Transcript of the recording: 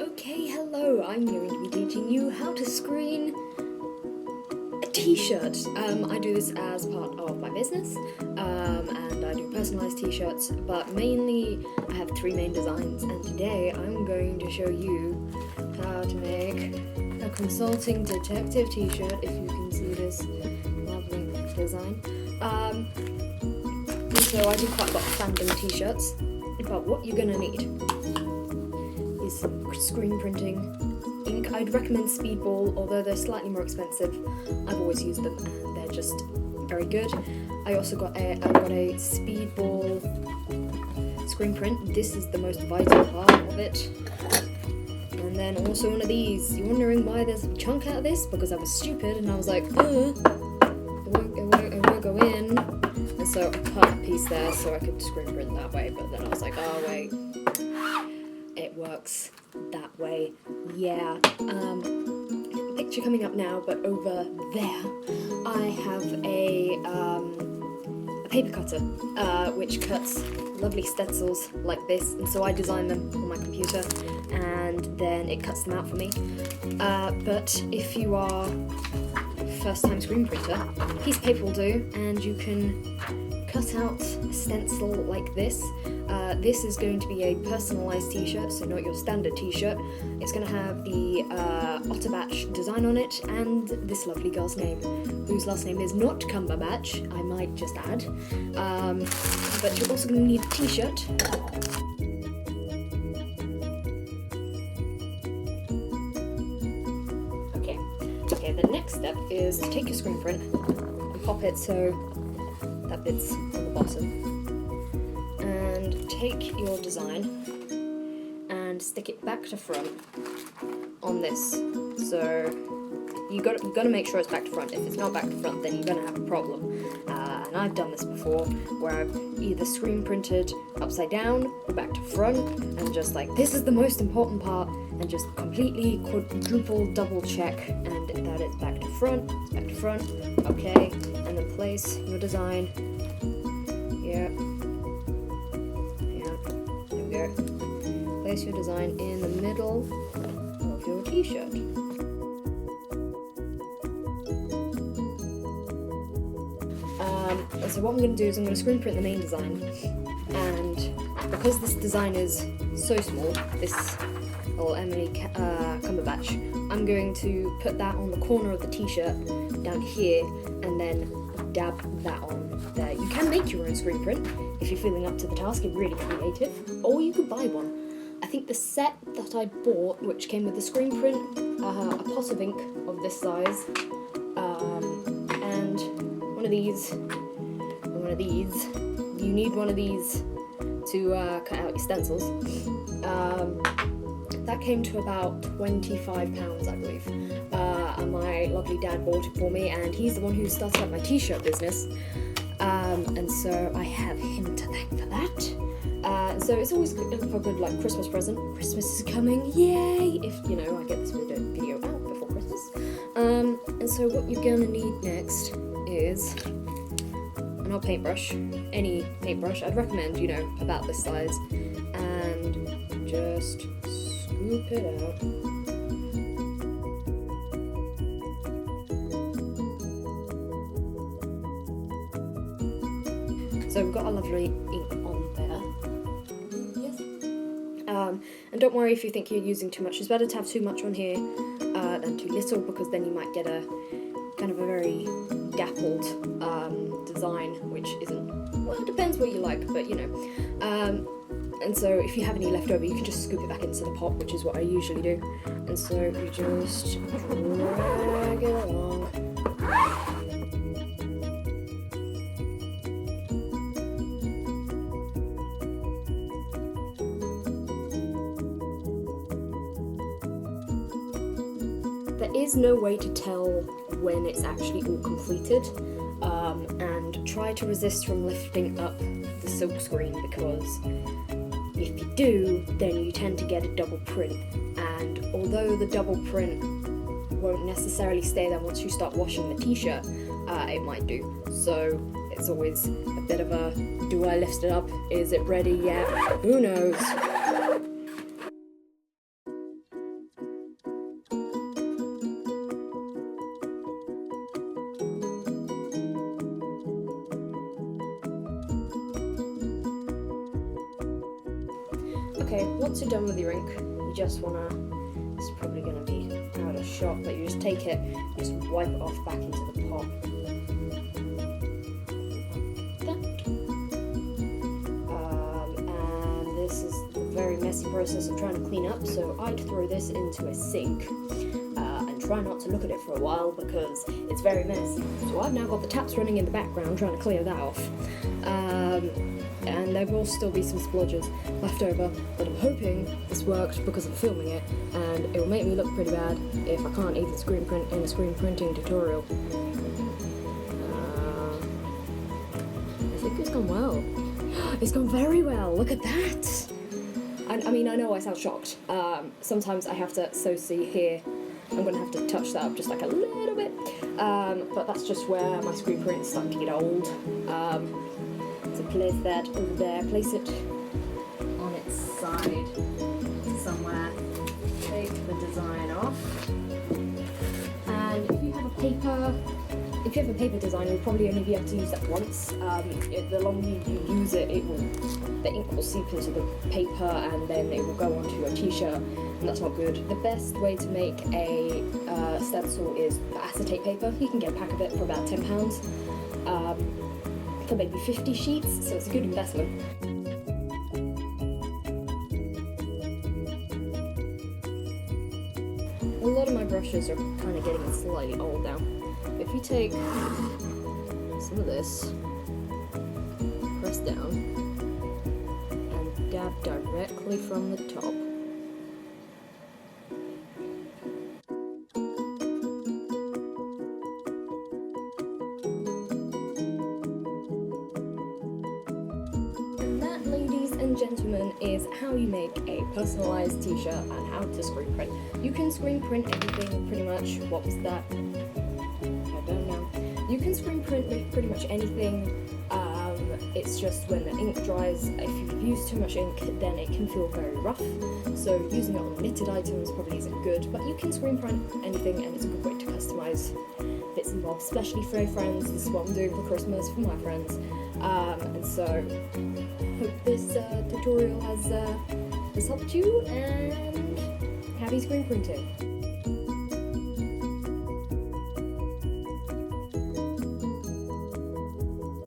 Okay, hello, I'm going to be teaching you how to screen a t-shirt. I do this as part of my business, and I do personalised t-shirts, but mainly I have three main designs, and today I'm going to show you how to make a consulting detective t-shirt, if you can see this lovely design. So I do quite a lot of fandom t-shirts, but what you're going to need is some screen printing ink. I'd recommend Speedball, although they're slightly more expensive. I've always used them and they're just very good. I also got a Speedball screen print. This is the most vital part of it. And then also one of these. You're wondering why there's a chunk out of this? Because I was stupid and I was like, it won't go in. And so I cut a piece there so I could screen print that way, but then I was like, oh wait, it works that way, yeah. Picture coming up now, but over there I have a paper cutter which cuts lovely stencils like this, and so I design them on my computer and then it cuts them out for me. But if you are first time screen printer, a piece of paper will do, and you can cut out a stencil like this. This is going to be a personalised t-shirt, so not your standard t-shirt. It's going to have the Otterbatch design on it and this lovely girl's name, whose last name is not Cumberbatch, I might just add. But you're also going to need a t-shirt. Okay, the next step is to take your screen print and pop it so that bit's on the bottom. And take your design and stick it back to front on this. So you got to make sure it's back to front. If it's not back to front, then you're going to have a problem. And I've done this before, where I've either screen printed upside down or back to front, and just like, this is the most important part, and just completely quadruple double check, and that it's back to front. It's back to front. Okay, and then place your design here. There we go. Place your design in the middle of your t-shirt. So what I'm going to do is I'm going to screen print the main design, and because this design is so small, this little Emily Cumberbatch, I'm going to put that on the corner of the t-shirt down here, and then dab that on there. You can make your own screen print if you're feeling up to the task and really creative, or you could buy one. I think the set that I bought, which came with the screen print, a pot of ink of this size, and one of these. You need one of these to cut out your stencils. That came to about £25, I believe. And my lovely dad bought it for me, and he's the one who started up my t-shirt business. And so I have him to thank for that. So it's always good for a good like Christmas present. Christmas is coming, yay! If I get this video out before Christmas. And so what you're gonna need next is an old paintbrush, any paintbrush. I'd recommend, about this size, and just scoop it out. So we've got a lovely ink on there. Yes. And don't worry if you think you're using too much. It's better to have too much on here than too little, because then you might get a kind of a very dappled design, which isn't, well, it depends what you like, but and so if you have any left over, you can just scoop it back into the pot, which is what I usually do. And so you just drag it along. There is no way to tell when it's actually all completed, and try to resist from lifting up the silk screen, because if you do, then you tend to get a double print, and although the double print won't necessarily stay there once you start washing the t-shirt, it might do. So it's always a bit of a, do I lift it up? Is it ready yet? Who knows? Okay, once you're done with your ink, you just wanna, it's probably gonna be out of shot, but you just take it, you just wipe it off back into the pot. And this is a very messy process of trying to clean up, so I'd throw this into a sink and try not to look at it for a while because it's very messy. So I've now got the taps running in the background trying to clear that off. And there will still be some splodges left over, but I'm hoping this worked because I'm filming it, and it will make me look pretty bad if I can't even screen print in a screen printing tutorial. I think it's gone well. It's gone very well, look at that! I mean, I know I sound shocked. Sometimes I have to, so see here, I'm going to have to touch that up just like a little bit, but that's just where my screen print is starting to get old. So place that over there, place it on its side somewhere, take the design off, and if you have a paper design, you'll probably only be able to use that once. The longer you use it, the ink will seep into the paper and then it will go onto your t-shirt, and that's not good. The best way to make a stencil is acetate paper. You can get a pack of it for about £10. For maybe 50 sheets, so it's a good investment. A lot of my brushes are kind of getting slightly old now. If you take some of this, press down, and dab directly from the top. Ladies and gentlemen, is how you make a personalized t-shirt and how to screen print. You can screen print anything pretty much. What was that? I don't know. You can screen print pretty much anything. It's just when the ink dries, if you've used too much ink, then it can feel very rough. So using it on knitted items probably isn't good, but you can screen print anything and it's a good way to customize bits and bobs, especially for your friends. This is what I'm doing for Christmas for my friends. And so hope this tutorial has helped you, and happy screen printing.